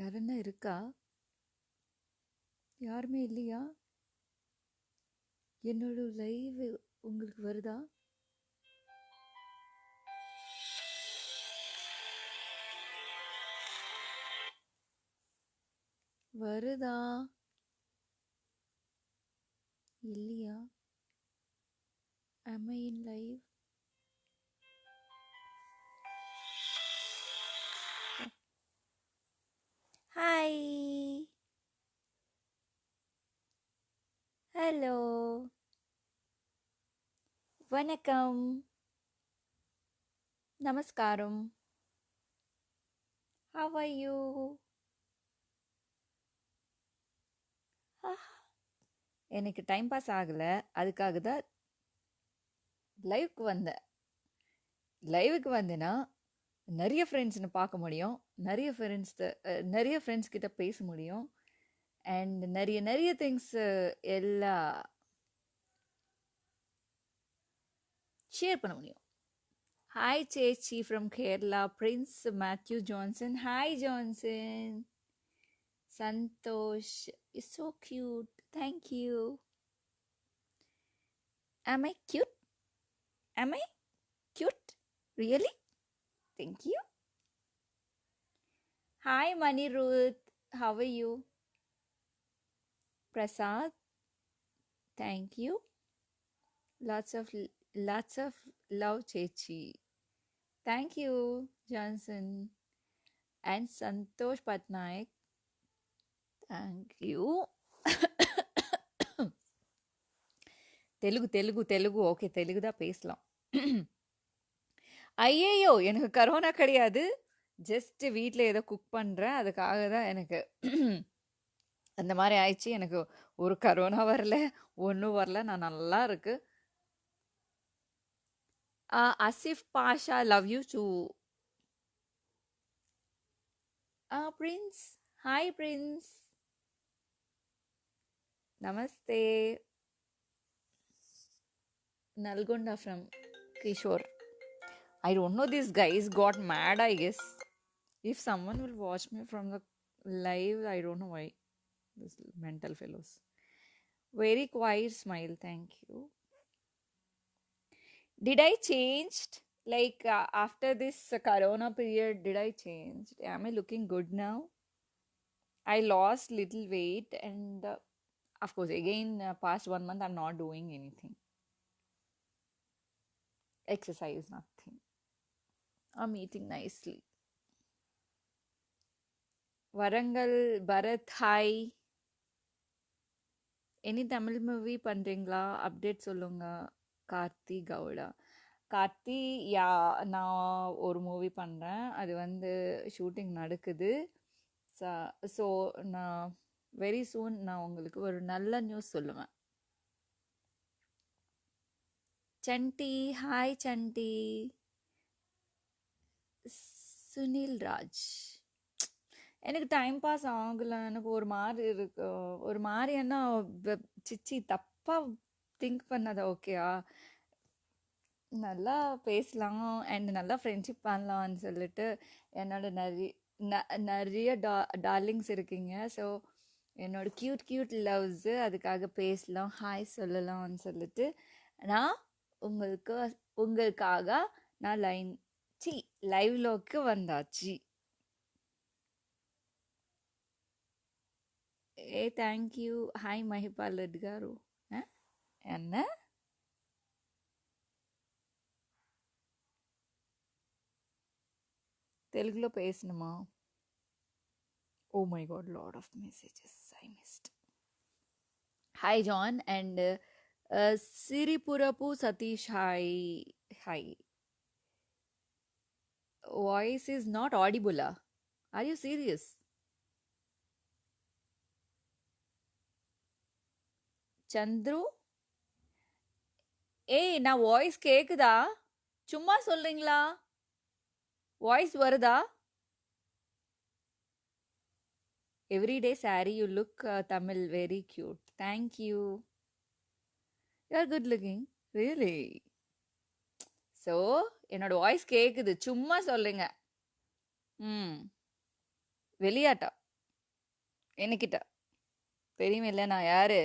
யாருன்னா இருக்கா? யாருமே இல்லையா? என்னோட லைவ் உங்களுக்கு வருதா? வருதா? இல்லையா? Am I in live? Hi. Hello. வணக்கம். நமஸ்காரம். How are you? எனக்கு டைம் பாஸ் ஆகலை, அதுக்காக தான் லைவுக்கு வந்தேன். லைவுக்கு வந்தேன்னா நிறைய ஃப்ரெண்ட்ஸ்னு பார்க்க முடியும், நிறைய ஃப்ரெண்ட்ஸ் கிட்ட பேச முடியும், அண்ட் நிறைய நிறைய திங்ஸ் எல்லாம் ஷேர் பண்ண முடியும். ஹாய் சேச்சி from Kerala, Prince Mathew Johnson. Hi Johnson. Santhosh is so cute, thank you. Am I cute? Am I cute? Really? Thank you. Hi Maniruth, how are you? Prasad, thank you. Lots of love, Chechi. Thank you, Johnson. And Santosh Patnaik, thank you. Telugu okay, Telugu தான் பேசலாம். ஐயையோ, எனக்கு corona கிடையாது, just வீட்டில் ஏதோ cook பண்ணுறேன், அதுக்காக தான் எனக்கு அந்த மாதிரி ஆயிடுச்சு. எனக்கு ஒரு கரோனா வரல, ஒன்றும் வரல, நான் நல்லா இருக்கு. Asif Pasha, love you too. Prince, hi Prince. Namaste. Nalgonda from Kishore. I don't know, these guys got mad, I guess. If someone will watch me from the live, I don't know why. These mental fellows. Very quiet smile, thank you. Did I change? Like after this corona period, did I change? Am I looking good now? I lost little weight, and of course again past 1 month I'm not doing anything. Exercise, nothing. I'm eating nicely. Varangal Bharat, hi. Any Tamil movie பண்றீங்களா? Update சொல்லுங்க. கார்த்தி கவுடா. கார்த்தி, யா, நான் ஒரு movie பண்ணுறேன், அது வந்து shooting நடக்குது. So நான் very soon நான் உங்களுக்கு ஒரு நல்ல நியூஸ் சொல்லுவேன். சண்டி, ஹாய் சண்டி. சுனில் ராஜ், எனக்கு டைம் பாஸ் ஆகலை, எனக்கு ஒரு மாதிரி இருக்கு, ஒரு மாதிரி என்ன சிச்சி தப்பாக திங்க் பண்ணாத, ஓகேயா? நல்லா பேசலாம் அண்ட் நல்லா ஃப்ரெண்ட்ஷிப் பண்ணலாம்னு சொல்லிட்டு என்னோட நிறைய டார்லிங்ஸ் இருக்கீங்க. ஸோ என்னோட க்யூட் லவ்ஸு, அதுக்காக பேசலாம், ஹாய் சொல்லலாம்னு சொல்லிட்டு நான் உங்களுக்காக நான் லைவ்லோக்கு வந்தாச்சு. தேங்க்யூ. హాయ్ మహిపాల్ రెడ్డి గారు. என்ன తెలుగులో பேசணுமா? Oh my God, lot of messages I missed. Hi John and Siripurapu Satish, hi. Voice is not audible. Are you serious? Chandru, ஏய் நான் வாய்ஸ் கேக்குதா? சும்மா சொல்றீங்களா? வாய்ஸ் வருதா? Everyday sorry, you look Tamil very cute. Thank you. You are good looking, really. So என்னோட voice கேக்குது, சும்மா சொல்லுங்க. வெளியாட்டா என்கிட்ட தெரியுமே இல்லை நான் யாரு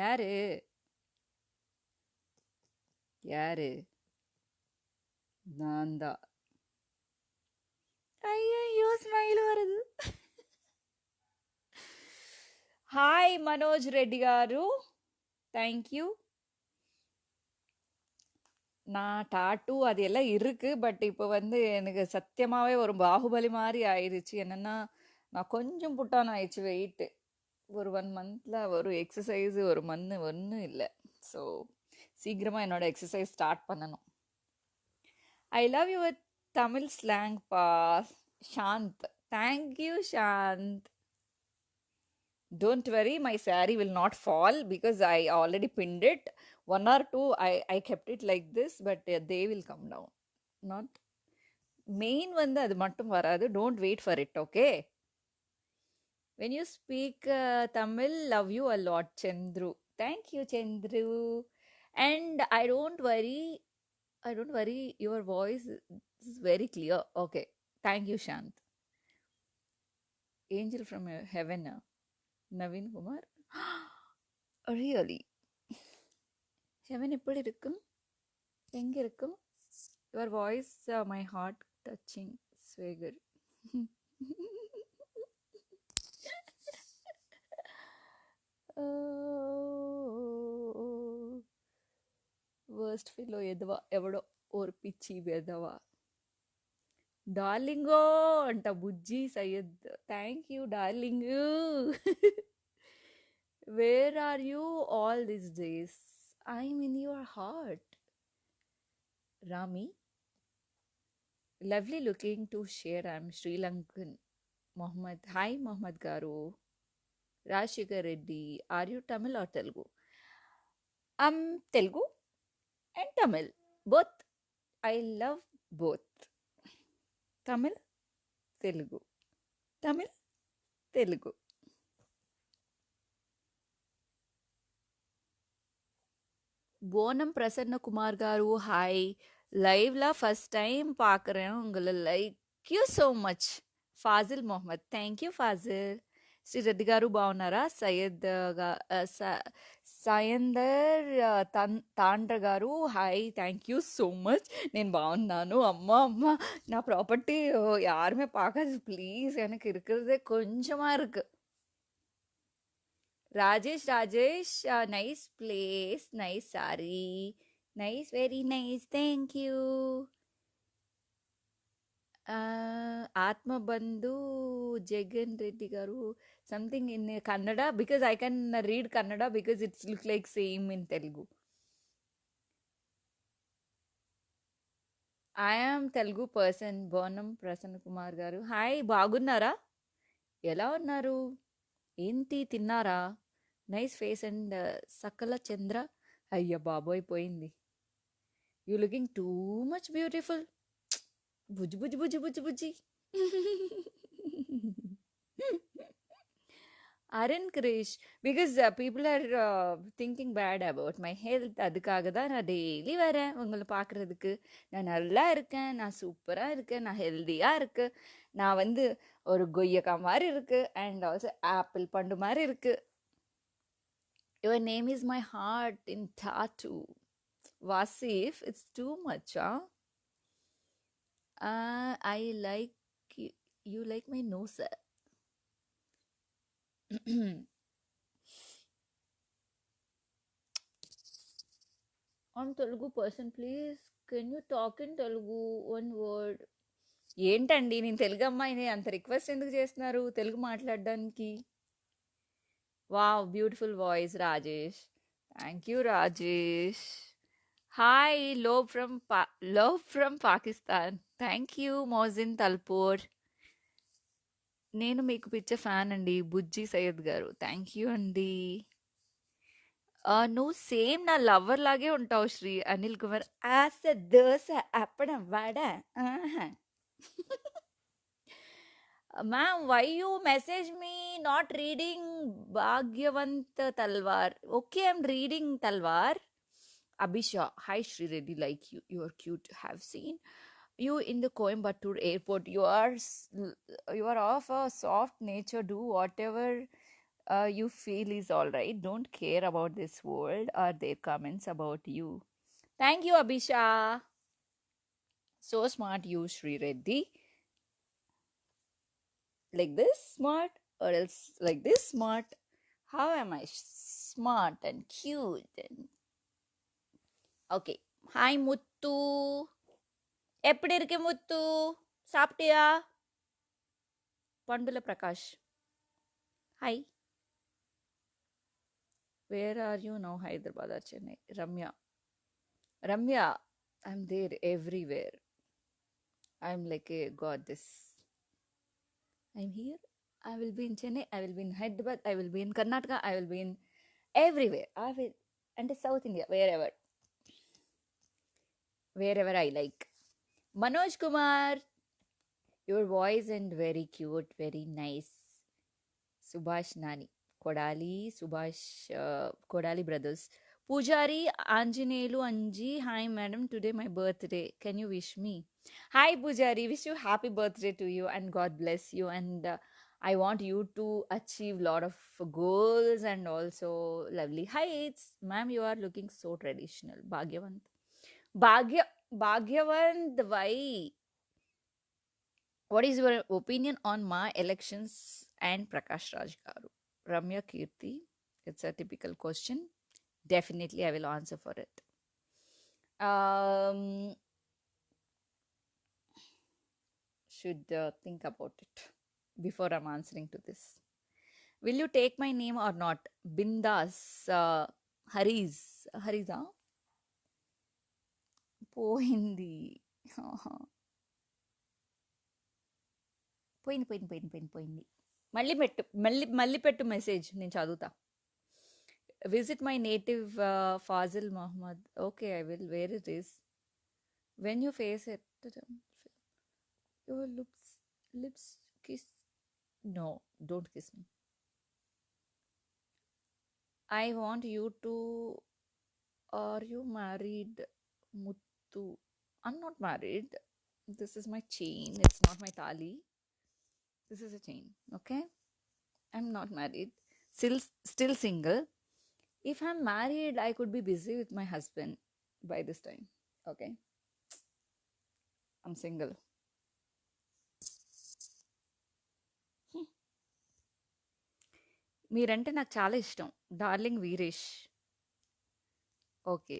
யாரு யாரு நான் தான். ஐயோ ஸ்மைல் வருது. హాయ్ మనోజ్ రెడ్డి గారు, థ్యాంక్ యూ. நான் டாட்டூ அது எல்லாம் இருக்கு. பட் இப்போ வந்து எனக்கு சத்தியமாவே ஒரு பாகுபலி மாதிரி ஆயிடுச்சு. என்னன்னா நான் கொஞ்சம் புட்டான் ஆயிடுச்சு வெயிட்டு. ஒரு 1 மந்த்ல ஒரு எக்ஸசைஸ் ஒரு மண்ணு ஒன்றும் இல்லை. ஸோ சீக்கிரமா என்னோட எக்ஸசைஸ் ஸ்டார்ட் பண்ணணும். I love your Tamil slang பா Shant. Thank you Shant. Don't worry, my saree will not fall because I already pinned it. One or two, I kept it like this, but they will come down. Not main வந்து அது மட்டும் வராது. Don't wait for it, okay? When you speak Tamil, love you a lot, Chandru. Thank you, Chandru. And I don't worry, your voice is very clear. Okay. Thank you, Shant. Angel from heaven. Naveen Kumar. Really heaven எப்படி இருக்கும், எங்கே இருக்கும்? Your voice my heart touching swagger. Worst ఫీల్లో ఎదవా ఎవడో ఓర్ పిచ్చి వెదవా. డార్లింగో అంట బుజ్జి Syed. Thank you darling. Where are you all these days? I'm in your heart. Rami, lovely looking to share. I'm Sri Lankan. Mohammed, hi Mohammed garu. Rajasekhar Reddy, are you Tamil or Telugu? Telugu and Tamil both. I love both. Tamil Telugu, Tamil Telugu. Ponnam Prasanna Kumar garu, hi. லைவ்ல ஃபர்ஸ்ட் டைம் பார்க்குறேன் உங்களை. Like you so much. Fazil Mohammad, thank you Fazil. Sri Reddy garu బాగున్నారా? Sayandar Tandra garu, hi. Thank you so much. నేను బాగున్నాను. అమ్మ అమ్మ నా property யாருமே பார்க்காது ப்ளீஸ். எனக்கு இருக்கிறதே கொஞ்சமா இருக்கு. Rajesh Rajesh, nice place, nice sari, nice, very nice, thank you. Atmabandhu Jagan Reddy garu, something in Kannada because I can read Kannada because it's look like same in Telugu. I'm Telugu person. Bonam Prasanna Kumar గారు, హాయ్. బాగున్నారా? ఎలా ఉన్నారు? ఏంటి తిన్నారా? నైస్ ఫేస్ అండ్ సకల చంద్ర. అయ్య బాబోయ్ పోయింది. You looking too much beautiful. బుజ్జి బుజ్జి బుజ్జి బుజ్జి బుజ్జి. Arun Girish, because people are thinking bad about my health. அதுக்காக தான் நான் டெய்லி வரேன் உங்களை பார்க்குறதுக்கு. நான் நல்லா இருக்கேன், நான் சூப்பராக இருக்கேன், நான் ஹெல்த்தியாக இருக்கேன். நான் வந்து ஒரு கொய்யக்கா மாதிரி இருக்கு அண்ட் ஆல்சோ ஆப்பிள் பண்டு மாதிரி இருக்கு. Your name is my heart in tattoo. Wasif, it's too மச்சா. I like you like my nose. I'm Telugu person, please. Can you talk in Telugu? One word. ఏంటండి నేను తెలుగు అమ్మాయిని, అంత రిక్వెస్ట్ ఎందుకు చేస్తున్నారు తెలుగు మాట్లాడడానికి? Wow, beautiful voice Rajesh. Thank you Rajesh. Hi, love from Pakistan. Thank you Mohsin Talpur. నేను మీకు పిచ్చ ఫ్యాన్ అండి, బుజ్జి సయ్యద్ గారు. థ్యాంక్ యూ అండి. నువ్వు సేమ్ నా లవర్ లాగే ఉంటావు శ్రీ అనిల్ కుమార్. ఆస dosa appadam vada. Ma'am, why you message me not reading Bhagyavanth Talwar? Okay, I'm reading Talwar. Abhisha, hi Shri Reddy, like you are cute. Have seen you in the Coimbatore airport. You are of a soft nature. Do whatever you feel is all right. Don't care about this world or their comments about you. Thank you, Abhisha. So smart, you, Sri Reddy. Like this smart, or else like this smart. How am I smart and cute? And okay. Hi, Muttu. எப்படி இருக்க முத்து? சாப்பிட்டியா? Pandula Prakash. Hi. Where are you now? Hyderabad or Chennai? Ramya. Ramya, I'm there everywhere. I'm like a goddess. I'm here. I will be in Chennai. I will be in Hyderabad. I will be in Karnataka. I will be in everywhere. I will, and South India, wherever I like. Manoj Kumar, your voice and very cute, very nice. Subhash Nani, Kodali brothers. Pujari Anjanelu Anji, hi madam, today my birthday. Can you wish me? Hi Pujari, wish you happy birthday to you and God bless you. And I want you to achieve lot of goals and also lovely heights. Ma'am, you are looking so traditional. Bhagyavant. Bhagyavant, why? What is your opinion on my elections and Prakash Raj Garu? Ramya Kirti, it's a typical question. Definitely, I will answer for it. Should think about it before I'm answering to this. Will you take my name or not? Bindas, Hariza, పోయింది పోయింది మళ్ళీ పెట్టు message నేను చదువుతా. Visit my native Fazil Muhammad. Okay, I will. Where it is? When you face it, your lips kiss. No, don't kiss me. I want you to. Are you married, Muttu? I'm not married. This is my chain. It's not my tali. This is a chain. Okay, I'm not married. Still single. If I'm married, I could be busy with my husband by this time. Okay, I'm single. మీరంటే నాకు చాలా ఇష్టం. Darling Veeresh. Okay.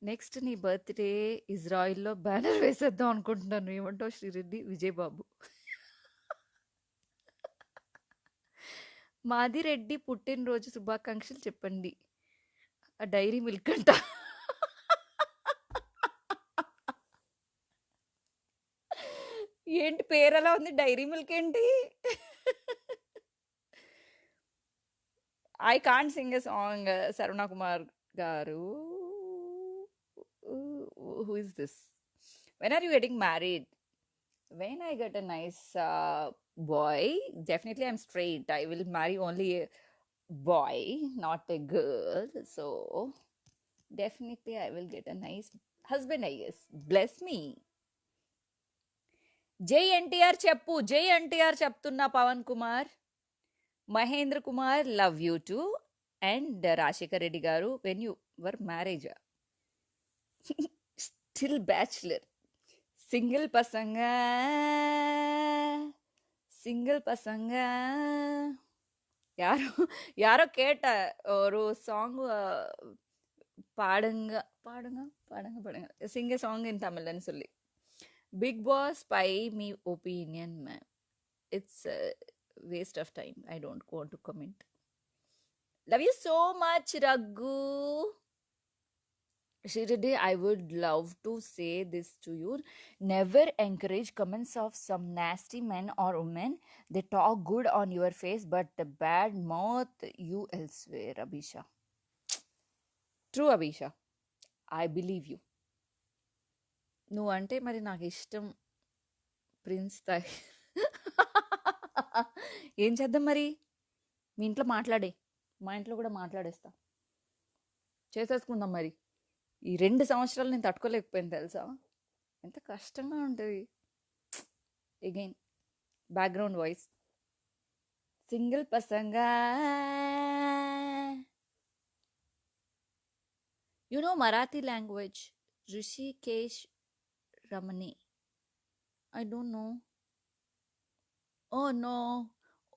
Next నీ birthday ఇజ్రాయిల్‌లో banner వేసేద్దాం అనుకుంటున్నాను. ఏమంటావు శ్రీరెడ్డి? విజయ్ బాబు. మాదిరెడ్డి పుట్టినరోజు శుభాకాంక్షలు చెప్పండి. డైరీ మిల్క్ అంట. ఏంటి పేరలా ఉంది? డైరీ మిల్క్ ఏంటి? I can't sing a song, Sarvana Kumar Garu. Who is this? When are you getting married? When I get a nice boy, definitely I'm straight. I will marry only a boy, not a girl. So, definitely I will get a nice husband, I guess. Bless me. Jai NTR Cheppu. Jai NTR Cheptunna Pawan Kumar. Mahendra Kumar, love you too. And Rashika Reddy Garu, when you were married, still bachelor, single pasanga, யாரோ கேட்ட ஒரு song பாடுங்க சிங்க song in தமிழ்னு சொல்லி. Bigg Boss by me opinion ma'am, it's waste of time. I don't want to comment. Love you so much, Raghu. Shirdi, I would love to say this to you. Never encourage comments of some nasty men or women. They talk good on your face, but the bad mouth you elsewhere, Abhisha. True, Abhisha. I believe you. నువ్వు అంటే మరి నాకు ఇష్టం prince Thai. ఏం చేద్దాం మరి? మీ ఇంట్లో మాట్లాడే, మా ఇంట్లో కూడా మాట్లాడేస్తా, చేసేసుకుందాం మరి. ఈ 2 సంవత్సరాలు నేను తట్టుకోలేకపోయాను తెలుసా. ఎంత కష్టంగా ఉంటుంది. అగైన్ బ్యాక్గ్రౌండ్ వాయిస్ సింగిల్ పర్సన్గా. You know Marathi language Rishikesh Ramani. I don't know. Oh no,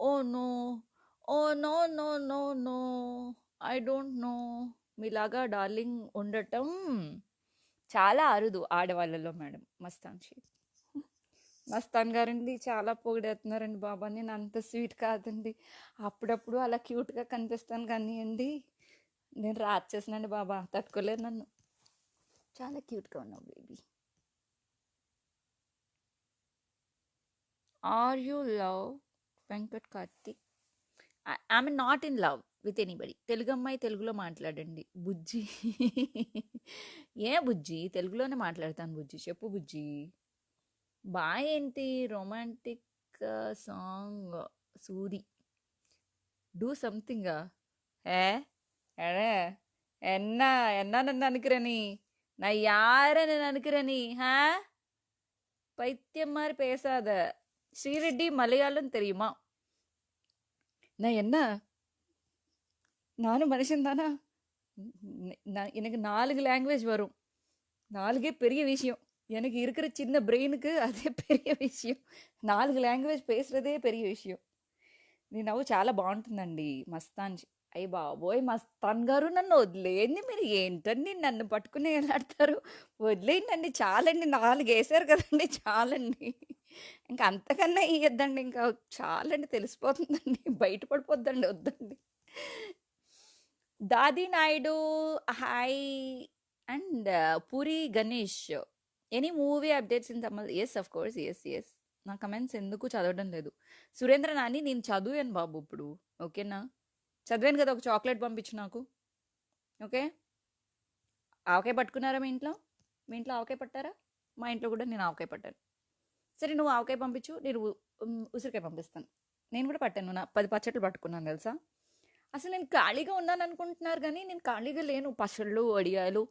oh no, oh no no no no, I don't know. మీలాగా డార్లింగ్ ఉండటం చాలా అరుదు ఆడవాళ్ళలో మేడం. మస్తాన్ షేక్ మస్తాన్ గారండి చాలా పొగిడేస్తున్నారండి బాబా. నేను అంత స్వీట్ కాదండి, అప్పుడప్పుడు అలా క్యూట్గా కనిపిస్తాను కానీ అండి నేను రాచేసినండి బాబా, తట్టుకోలేరు నన్ను. చాలా క్యూట్గా ఉన్నావు baby. Are you love Venkat Karthik? I'm not in love with anybody. Telugu అమ్మాయి తెలుగులో మాట్లాడండి బుజ్జి. ఏ బుజ్జి, తెలుగులోనే మాట్లాడతాను బుజ్జి. చెప్పు బుజ్జి. బాయ్ ఏంటి? రొమాంటిక్ సాంగ్ సూరి டூ சம்திங்கா? ஏ எட என்ன என்ன நினைக்கிற நீ? நான் யாருன்னு நினைக்கிற நீ? பைத்தியம் மாதிரி பேசாத. ஸ்ரீரெட்டி மலையாளம் தெரியுமா? நான் என்ன, நானும் மனுஷன் தானா? எனக்கு 4 லாங்குவேஜ் வரும். 4 பெரிய விஷயம். எனக்கு இருக்கிற சின்ன பிரெயினுக்கு అదే పెரிய విషయం. 4 లాంగ్వేజ్ పేసరదే పెரிய విషయం. నీ నవ్వు చాలా బాగుంటుందండి మస్తాన్. అయ్యి బాబోయ్ మస్తాన్ గారు, నన్ను వదిలేయండి. మీరు ఏంటండి నన్ను పట్టుకుని వెళ్ళాడతారు? వదిలేయండి, చాలండి. 4 వేసారు కదండి, చాలండి. ఇంకా అంతకన్నా ఇయ్యద్దండి, ఇంకా చాలండి. తెలిసిపోతుందండి, బయటపడిపోద్దండి, వద్దండి. Dadi Naidu hi. And Puri Ganesh, any movie updates in Tamil? Yes of course, yes. నా కమెంట్స్ ఎందుకు చదవడం లేదు. సురేంద్ర నాని, నేను చదివాను బాబు ఇప్పుడు, ఓకేనా? చదివాను కదా, ఒక చాక్లెట్ పంపించు నాకు, ఓకే? ఆవకాయ పట్టుకున్నారా మీ ఇంట్లో? మీ ఇంట్లో ఆవకాయ పట్టారా? మా ఇంట్లో కూడా నేను ఆవకాయ పట్టాను. సరే నువ్వు ఆవకాయ పంపించు, నేను ఉసిరికాయ పంపిస్తాను. నేను కూడా పట్టాను, నా 10 పచ్చట్లు పట్టుకున్నాను తెలుసా. అసలు నేను ఖాళీగా ఉన్నాను అనుకుంటున్నారు కానీ నేను ఖాళీగా లేను. పచ్చళ్ళు, వడియాలు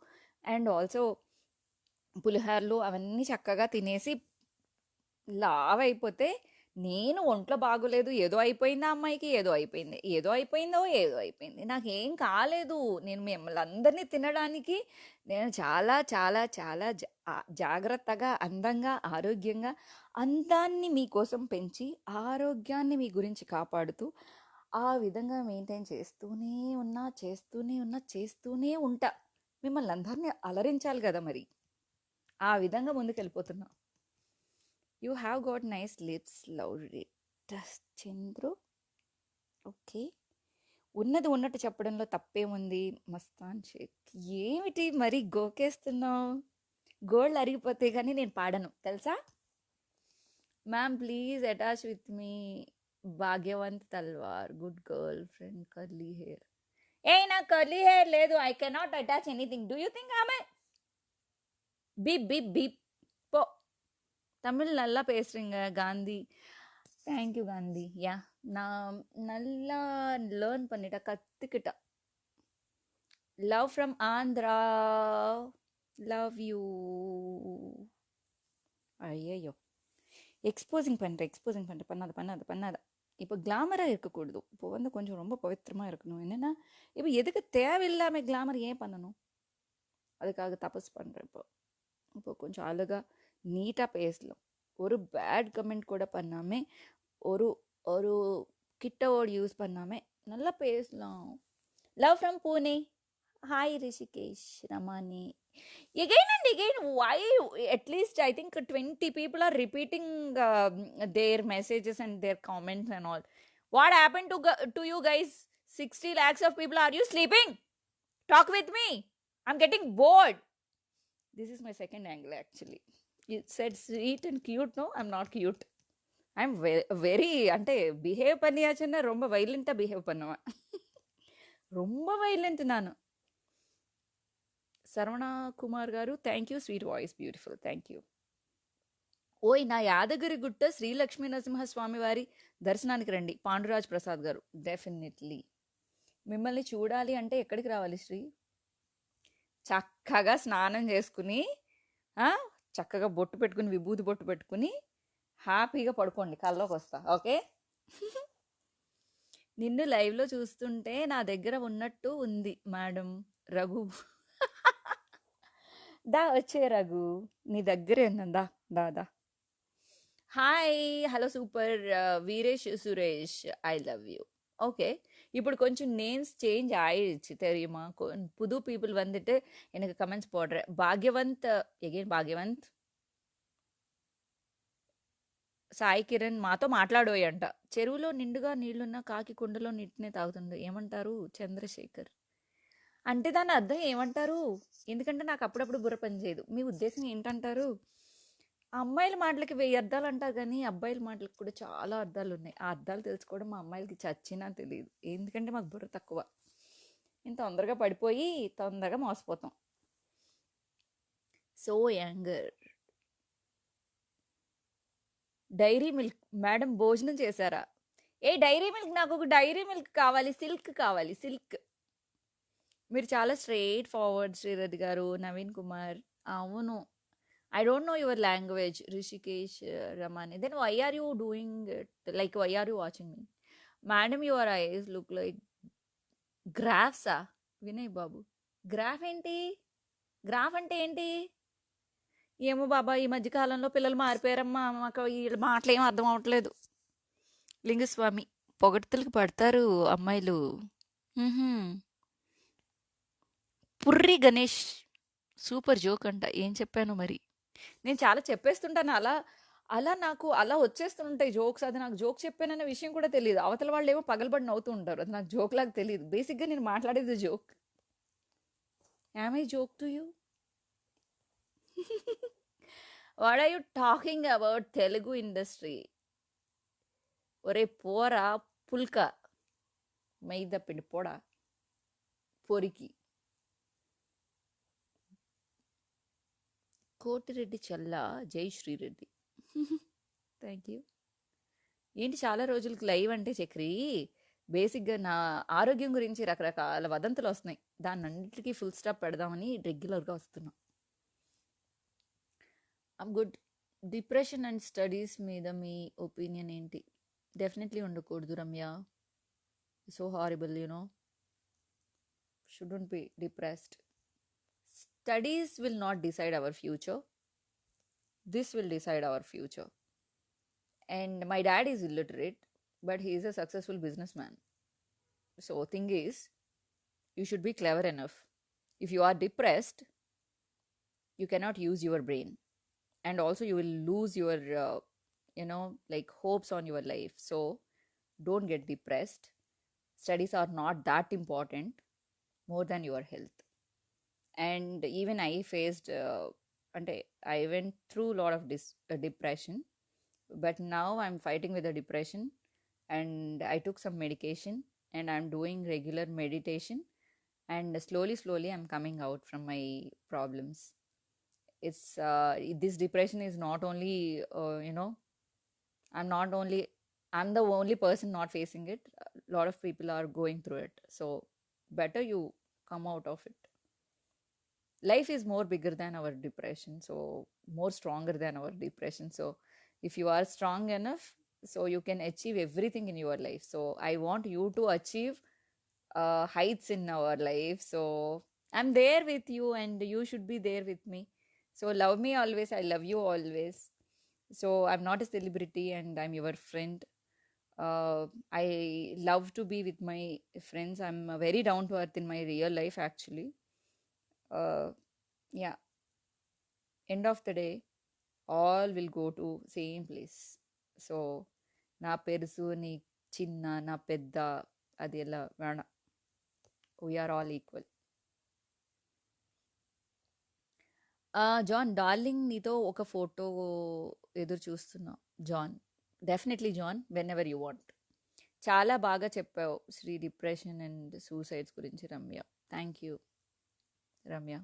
అండ్ ఆల్సో పులిహోరలు అవన్నీ చక్కగా తినేసి లావ్ అయిపోతే, నేను ఒంట్లో బాగోలేదు, ఏదో అయిపోయింది ఆ అమ్మాయికి, ఏదో అయిపోయింది, నాకేం కాలేదు. నేను మిమ్మల్ని అందరినీ తినడానికి నేను చాలా చాలా చాలా జాగ్రత్తగా, అందంగా, ఆరోగ్యంగా, అందాన్ని మీకోసం పెంచి ఆరోగ్యాన్ని మీ గురించి కాపాడుతూ ఆ విధంగా మెయింటైన్ చేస్తూనే ఉంటా. మిమ్మల్ని అందరినీ అలరించాలి కదా మరి, ఆ విధంగా ముందుకెళ్ళిపోతున్నా. You have got nice lips, love it Chandru. Okay, ఉన్నది ఉన్నట్టు చెప్పడంలో తప్పేముంది మస్తాన్ షేక్. ఏమిటి మరి గోకేస్తున్నావు? గోల్డ్ అరిగిపోతే కానీ నేను పాడను తెలుసా. Ma'am please attach with me, Bhagyavanth Talwar, good girlfriend, curly hair. ఏ నాకు కర్లీ హెయిర్ లేదు, I cannot attach anything. Do you think ఆమె బీప్ బీప్ బీప్ పో. தமிழ் நல்லா பேசுறீங்க காந்தி. தேங்க்யூ காந்தி. யா, நான் நல்லா லேர்ன் பண்ணிட்டா, கற்றுக்கிட்டா. Love from Andhra, love you. ஐயோ, எக்ஸ்போசிங் பண்ணுறேன். பண்ணாத. இப்போ கிளாமராக இருக்கக்கூடாது. இப்போ வந்து கொஞ்சம் ரொம்ப பவித்திரமாக இருக்கணும். என்னென்னா, இப்போ எதுக்கு தேவையில்லாமல் கிளாமர் ஏன் பண்ணணும்? அதுக்காக தபஸ் பண்ணுறேன். இப்போ கொஞ்சம் அழகாக நீட்டாக பேசலாம். ஒரு பேட் கமெண்ட் கூட பண்ணாமல், ஒரு ஒரு கிட்ட வேர்ட் யூஸ் பண்ணாமல் நல்லா பேசலாம். Love from Pune, hi Rishikesh Ramani. Again and again, why? At least I think 20 people are repeating their messages and their comments and all. What happened to you guys? 60 lakhs of people, are you sleeping? Talk with me. I'm getting bored. This is my second angle actually. You said sweet and cute. No, I'm not cute. I'm very అంటే behave பண்ணியாச்சுன்னா ரொம்ப వైలెంటా behave பண்ணுவேன். ரொம்ப violent నాను. శరవణ కుమార్ గారు, thank you, sweet voice, beautiful, thank you. ఓయ్, నా యాదగిరి గుట్ట శ్రీ లక్ష్మీ నరసింహస్వామి వారి దర్శనానికి రండి, పాండురాజ్ ప్రసాద్ గారు. డెఫినెట్లీ. మిమ్మల్ని చూడాలి అంటే ఎక్కడికి రావాలి శ్రీ? చక్కగా స్నానం చేసుకుని చక్కగా బొట్టు పెట్టుకుని విభూతి బొట్టు పెట్టుకుని హ్యాపీగా పడుకోండి, కల్లోకి వస్తా. ఓకే. నిన్ను లైవ్లో చూస్తుంటే నా దగ్గర ఉన్నట్టు ఉంది మేడం. రఘు. దా వచ్చే రఘు, నీ దగ్గరే ఉన్నాను. దా దా దా. Hi, hello super Veeresh Suresh, I love you. Okay, ఇప్పుడు கொஞ்சம் நேம்ஸ் சேஞ்ச் ஆயிடுச்சு தெரியுமா? புது பீப்புள் வந்துட்டு எனக்கு கமெண்ட்ஸ் போடுறேன். பாக்யவந்த், எகெயின் பாக்யவந்த். సాయి కిరణ్ మాతో మాట్లాడోయంట. చెరువులో నిండుగా నీళ్లున్న కాకి కుండలో నీటినే తాగుతుంది, ఏమంటారు? చంద్రశేఖర్. అంటే దాని అర్థం ఏమంటారు? ఎందుకంటే నాకు అప్పుడప్పుడు బుర్ర పని చేయదు. మీ ఉద్దేశం ఏంటంటారు? అమ్మాయిల మాటలకి 1000 అర్థాలు అంటారు కానీ అబ్బాయిల మాటలకు కూడా చాలా అర్థాలు ఉన్నాయి. ఆ అర్థాలు తెలుసుకోవడం మా అమ్మాయిలకి చచ్చినా తెలియదు. ఎందుకంటే మాకు బుర్ర తక్కువ. ఇంత తొందరగా పడిపోయి తొందరగా మోసపోతాం. So younger. Dairy Milk madam భోజనం చేశారా? డైరీ మిల్క్, నాకు ఒక డైరీ మిల్క్ కావాలి, సిల్క్ కావాలి, సిల్క్. మీరు చాలా స్ట్రైట్ ఫార్వర్డ్ శ్రీరథ్ గారు. నవీన్ కుమార్. అవును, I don't know your language, Rishikesh Ramani. Then why are you doing it? Like, why are you watching me? Madam, your eyes look like graphs. Vinay Babu. Graph ఏంటి? Graph అంటే ఏంటి? ఏమో బాబా, ఈ మధ్య కాలంలో పిల్లలు మారిపోయారమ్మా, మాకు ఈ మాటలు ఏం అర్థం అవట్లేదు. లింగస్వామి. పొగడ్తలకు పడతారు అమ్మాయిలు. పుర్రి గణేష్. సూపర్ జోక్ అంట. ఏం చెప్పాను మరి? నేను చాలా చెప్పేస్తుంటాను. అలా అలా నాకు అలా వచ్చేస్తుంటాయి జోక్స్. అది నాకు జోక్ చెప్పానన్న విషయం కూడా తెలియదు. అవతల వాళ్ళు ఏమో పగలబడి నవ్వుతూ ఉంటారు. అది నాకు జోక్ లాగా తెలియదు. బేసిక్గా నేను మాట్లాడేది joke. Am I joke to you? What are you talking about Telugu industry? ఒరే పోరా పుల్క, మైదా పిండి పోడా పొరికి. కోటిరెడ్డి చల్ల, జై శ్రీరెడ్డి. Thank you. ఏంటి చాలా రోజులకి లైవ్ అంటే చక్రి? బేసిక్గా నా ఆరోగ్యం గురించి రకరకాల వదంతులు వస్తున్నాయి. దాన్ని అన్నిటికీ ఫుల్ స్టాప్ పెడదామని రెగ్యులర్గా వస్తున్నా. I'm good. Depression and studies మీద మీ ఒపీనియన్ ఏంటి? డెఫినెట్లీ ఉండకూడదు Ramya. So horrible, shouldn't be depressed. Studies will not decide our future. This will decide our future. And my dad is illiterate, but he is a successful businessman. So thing is, you should be clever enough. If you are depressed, you cannot use your brain. And also you will lose your, like hopes on your life. So don't get depressed. Studies are not that important more than your health. And even I faced I went through a lot of depression, but now I'm fighting with the depression, and I took some medication, and I'm doing regular meditation, and slowly I'm coming out from my problems. It's this depression is not only I'm the only person not facing it. A lot of people are going through it, so better you come out of it. Life is more bigger than our depression, so more stronger than our depression. So if you are strong enough, so you can achieve everything in your life. So I want you to achieve heights in our life. So I'm there with you, and you should be there with me. So love me always. I love you always. So I'm not a celebrity, and I'm your friend. I love to be with my friends. I'm very down to earth in my real life, actually. Yeah, end of the day, all will go to same place. So నా పెరుసు, నీ చిన్న, నా పెద్ద, అది ఎలా వేణ. We are all equal. John darling, నీతో ఒక ఫోటో ఎదురు చూస్తున్నా. John, definitely John, whenever you want. చాలా బాగా చెప్పావు శ్రీ డిప్రెషన్ అండ్ సూసైడ్స్ గురించి Ramya. Thank you Ramya.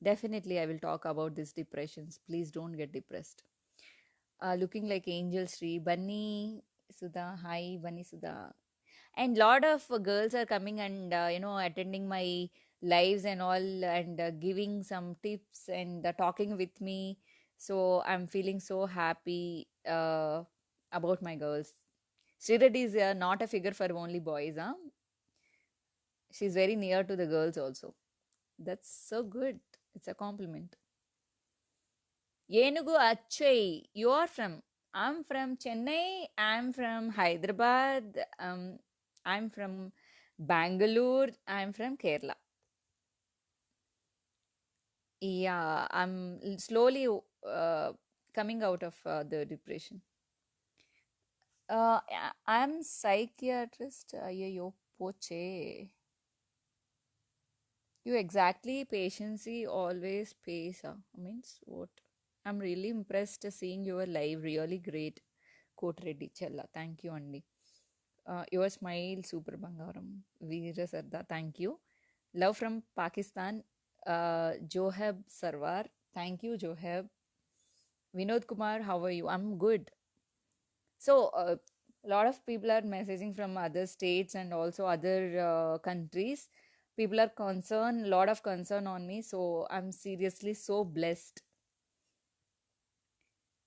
Definitely I will talk about these depressions. Please don't get depressed. Looking like angel Sri. Bunny Sudha. Hi Bunny Sudha. And lot of girls are coming and attending my lives and all, and giving some tips and talking with me. So I'm feeling so happy about my girls. Srireddy is not a figure for only boys, huh? She's very near to the girls also. That's so good. It's a compliment. Yenugu Achai, you are from. I'm from Chennai. I'm from Hyderabad. I'm from Bangalore. I'm from Kerala. Yeah, I'm slowly coming out of the depression. I'm psychiatrist. Ayyo, poche. You exactly patience always pays. Means what? I'm really impressed seeing your live. Really great. Quote ready. Chella. Thank you, Andy. Your smile, super bangaram. Veera Sarda. Thank you. Love from Pakistan. Johab Sarwar. Thank you, Johab. Vinod Kumar, how are you? I'm good. So, a lot of people are messaging from other states and also other countries. People are concerned, lot of concern on me. So, I'm seriously so blessed.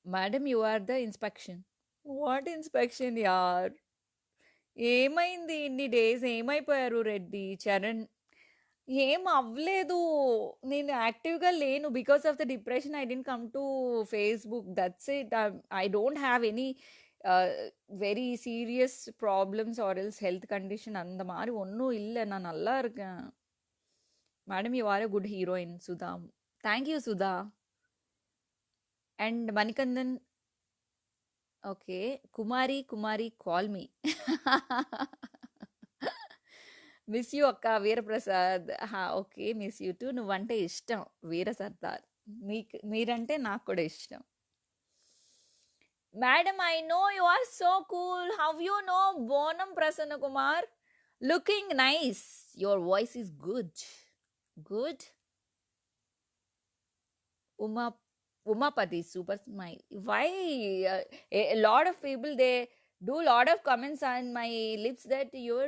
Madam, you are the inspection. What inspection, yaar? ఏమైంది ఇన్ని days ఏమైపోయారు రెడ్డి చరణ్ ఏం అవ్వలేదు నేను యాక్టివ్గా లేను because of the depression I didn't come to Facebook that's it I don't have any very serious problems or else health condition அந்த மாதிரி ஒன்றும் இல்லை நான் நல்லா இருக்கேன் madam you are a good heroine Sudha thank you Sudha and Manikandan okay. 'Kumari Kumari call me.' Miss you అక్క Veeraprasad. Okay. Miss you too. నువ్వంటే ఇష్టం వీర సర్దార్. మీరంటే నాకు కూడా ఇష్టం. Madam I know you are so cool. How you know Bonam Prasanna Kumar? Looking nice. Your voice is good. Good. Uma Umapati, super smile. Why? A lot of people they do a lot of comments on my lips that your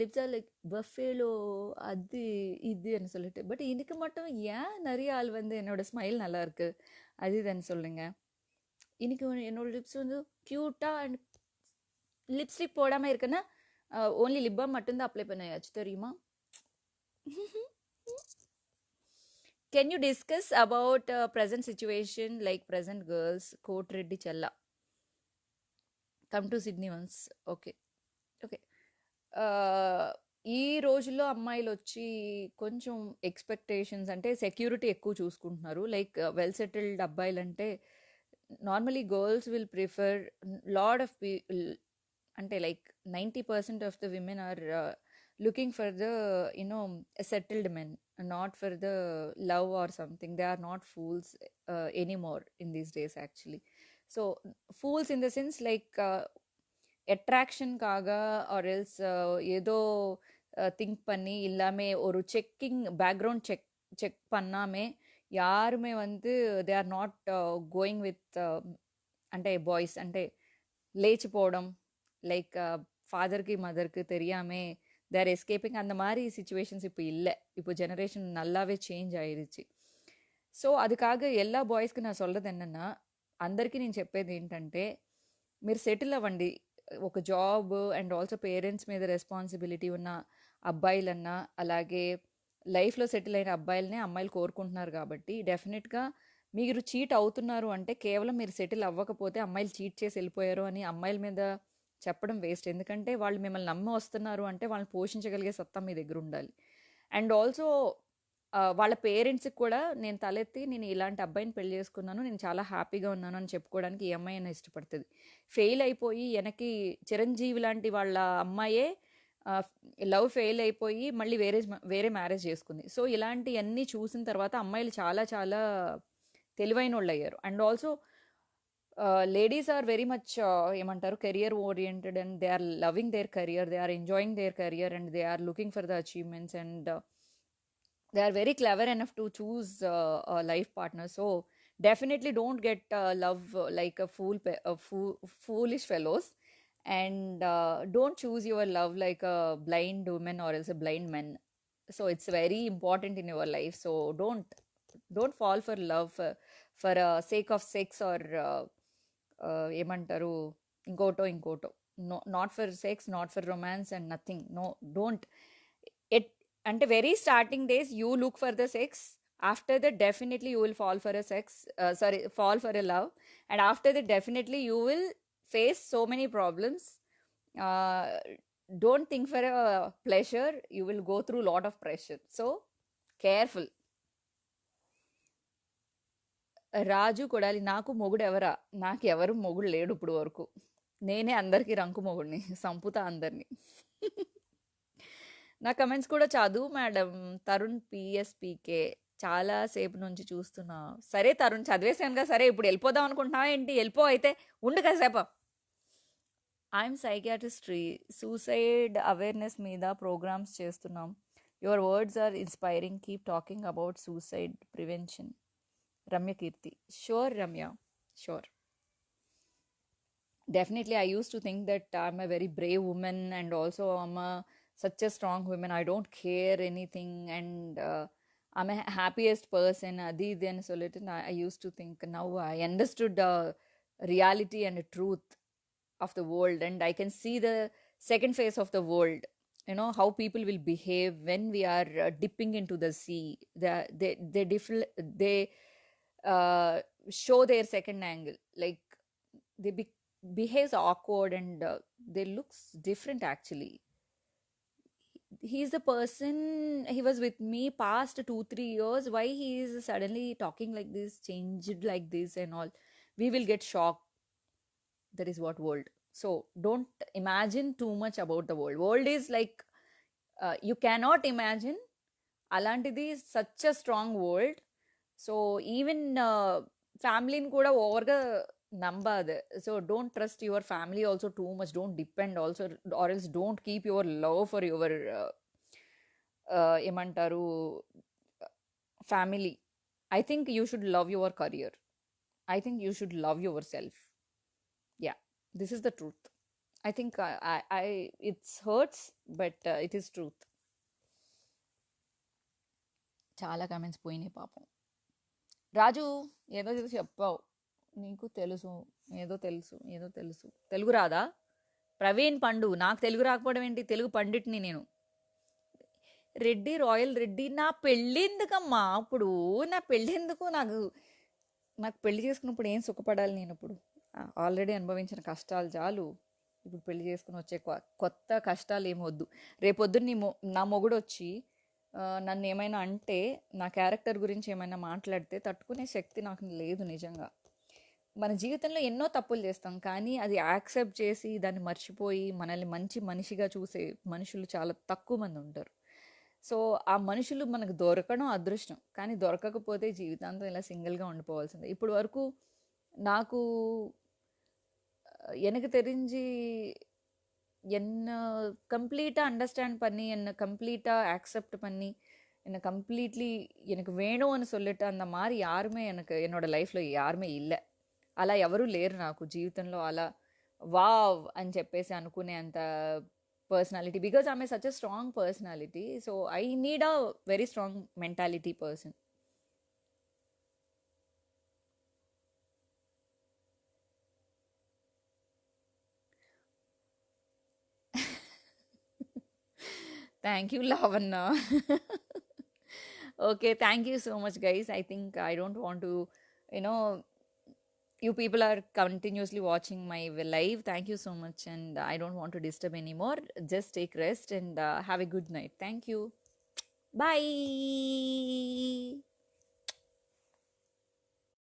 lips are like buffalo அது இதுன்னு சொல்லிட்டு but இதுக்கு மட்டும் ஏன் நிறைய ஆள் வந்து என்னோட ஸ்மைல் நல்லா இருக்கு அது இதுன்னு சொல்லுங்க இன்னைக்கு என்னோட லிப்ஸ் வந்து க்யூட்டா அண்ட் லிப்ஸ்டிக் போடாம இருக்குன்னா ஓன்லி லிப் பாம் மட்டும்தான் அப்ளை பண்ணியாச்சு தெரியுமா Can you discuss about present situation like present girls? Coat Reddy Challa. Come to Sydney once. Okay. Okay. ఈ రోజుల్లో అమ్మాయిలు వచ్చి కొంచెం ఎక్స్పెక్టేషన్స్ అంటే సెక్యూరిటీ ఎక్కువ చూసుకుంటున్నారు లైక్ వెల్ సెటిల్డ్ అబ్బాయిలు అంటే normally girls will prefer lot of అంటే like 90% of the women are looking for the settled men not for the love or something. They are not fools anymore in these days actually. So fools in the sense like attraction kaga or else ஏதோ think பண்ணி இல்லாமே ஒரு checking background check பண்ணாமே யாருமே வந்து they are not going with అంటే boys అంటే లేచిపోవడం లైక్ ఫాదర్కి మదర్కి தெரியாமே தேர் எஸ்கேப்பிங் அந்த மாதிரி சுச்சுவேஷன்ஸ் இப்போ இல்லை இப்போ ஜெனரேஷன் நல்லாவே சேஞ்ச் ஆயிடுச்சு సో அதுக்காக எல்லா బాయ్స్కి நான் சொல்கிறது என்னென்னா అందరికీ నేను చెప్పేది ఏంటంటే మీరు సెటిల్ అవ్వండి ఒక జాబ్ అండ్ ఆల్సో పేరెంట్స్ మీద రెస్పాన్సిబిలిటీ ఉన్న అబ్బాయిలన్నా అలాగే లైఫ్లో సెటిల్ అయిన అబ్బాయిలనే అమ్మాయిలు కోరుకుంటున్నారు కాబట్టి డెఫినెట్గా మీరు చీట్ అవుతున్నారు అంటే కేవలం మీరు సెటిల్ అవ్వకపోతే అమ్మాయిలు చీట్ చేసి వెళ్ళిపోయారు అని అమ్మాయిల మీద చెప్పడం వేస్ట్ ఎందుకంటే వాళ్ళు మిమ్మల్ని నమ్మి వస్తున్నారు అంటే వాళ్ళని పోషించగలిగే సత్తా మీ దగ్గర ఉండాలి అండ్ ఆల్సో వాళ్ళ పేరెంట్స్కి కూడా నేను తలెత్తి నేను ఇలాంటి అబ్బాయిని పెళ్లి చేసుకున్నాను నేను చాలా హ్యాపీగా ఉన్నాను అని చెప్పుకోవడానికి ఈ అమ్మాయి అయినా ఇష్టపడుతుంది ఫెయిల్ అయిపోయి వెనక్కి చిరంజీవి లాంటి వాళ్ళ అమ్మాయే లవ్ ఫెయిల్ అయిపోయి మళ్ళీ వేరే మ్యారేజ్ చేసుకుంది సో ఇలాంటివన్నీ చూసిన తర్వాత అమ్మాయిలు చాలా చాలా తెలివైన వాళ్ళు అయ్యారు and also ladies are very much ఏమంటారు career oriented and they are loving their career they are enjoying their career and they are looking for the achievements and they are very clever enough to choose a life partner so definitely don't get love like a foolish fellows and don't choose your love like a blind woman or else a blind man so it's very important in your life so don't fall for love for sake of sex or ఏమంటారు ఇంకోటో no, not for sex, not for romance and nothing. No, don't. At అంటే very starting days you look for the sex, after that definitely you will fall for a sex, sorry, fall for a love, and after that definitely you will face so many problems. uh, don't think for a pleasure, you will go through lot of pressure, so careful. రాజు కొడాలి, నాకు మొగుడు ఎవరా? నాకు ఎవరు మొగుడు లేడు ఇప్పుడు వరకు. నేనే అందరికీ రంకు మొగుడిని, సంపుతా అందరినీ. నా కమెంట్స్ కూడా చదువు మేడం. తరుణ్ పిఎస్పీకే, చాలా సేపు నుంచి చూస్తున్నా. సరే తరుణ్, చదివేశానుగా. సరే ఇప్పుడు వెళ్ళిపోదాం అనుకుంటున్నావా ఏంటి? వెళ్ళిపో అయితే, ఉండు కాసేపు. ఐఎమ్ సైకియాట్రిస్ట్రీ, సూసైడ్ అవేర్నెస్ మీద ప్రోగ్రామ్స్ చేస్తున్నాం. Your words are inspiring, keep talking about suicide prevention. Ramya Keerthi, sure Ramya, sure. Definitely, I used to think that I'm a very brave woman, and also I'm such a strong woman. I don't care anything, and I'm a happiest person. Adi then so little I used to think. Now I understood the reality and the truth of the world, and I can see the second phase of the world. You know how people will behave when we are dipping into the sea. They uh, show their second angle, like they behaves awkward, and they looks different actually. He's the person, he was with me past 2 3 years, why he is suddenly talking like this, changed like this and all? We will get shocked. That is what world. So don't imagine too much about the world is like, you cannot imagine. Alantidi is such a strong world. So even ఫ్యామిలీని కూడా ఓవర్గా నమ్మదు. So don't trust your family also too much. Don't depend also, or else don't keep your love for your ఏమంటారు family. I think you should love your career. I think you should love yourself. Yeah, this is the truth. I think it's hurts, but it is truth. చాలా comments పోయినాయి పాపం. రాజు, ఏదో చెప్పావు, నీకు తెలుసు, ఏదో తెలుసు. తెలుగు రాదా? ప్రవీణ్ పండు, నాకు తెలుగు రాకపోవడం ఏంటి? తెలుగు పండిట్ని నేను. రెడ్డి, రాయల్ రెడ్డి, నా పెళ్ళి ఎందుకమ్మా ఇప్పుడు? నా పెళ్ళి ఎందుకు? నాకు పెళ్లి చేసుకున్నప్పుడు ఏం సుఖపడాలి నేను? ఇప్పుడు ఆల్రెడీ అనుభవించిన కష్టాలు చాలు. ఇప్పుడు పెళ్లి చేసుకుని వచ్చే కొత్త కష్టాలు ఏమి వద్దు. రేపొద్దున నా మొగుడు వచ్చి నన్ను ఏమైనా అంటే, నా క్యారెక్టర్ గురించి ఏమైనా మాట్లాడితే తట్టుకునే శక్తి నాకు లేదు నిజంగా. మన జీవితంలో ఎన్నో తప్పులు చేస్తాం, కానీ అది యాక్సెప్ట్ చేసి దాన్ని మర్చిపోయి మనల్ని మంచి మనిషిగా చూసే మనుషులు చాలా తక్కువ మంది ఉంటారు. సో ఆ మనుషులు మనకు దొరకడం అదృష్టం, కానీ దొరకకపోతే జీవితాంతం ఇలా సింగిల్గా ఉండిపోవాల్సిందే. ఇప్పుడు వరకు నాకు எனக்கு தெரிஞ்சு என்ன கம்ப்ளீட்டாக அண்டர்ஸ்டாண்ட் பண்ணி, என்னை கம்ப்ளீட்டாக ஆக்செப்ட் பண்ணி, என்னை கம்ப்ளீட்லி எனக்கு வேணும்னு சொல்லிட்டு அந்த மாதிரி யாருமே எனக்கு என்னோடய லைఫ్లో யாருமே இல்லை. అలా ఎవరూ లేరు నాకు జీవితంలో. అలా వావ్ అని చెప్పేసి అనుకునే అంత personality, because I'm such a strong personality. So I need a very strong mentality person. Thank you, Lavanya. Okay, thank you so much, guys. I think I don't want to, you know, you people are continuously watching my live. Thank you so much, and I don't want to disturb anymore. Just take rest and have a good night. Thank you. Bye.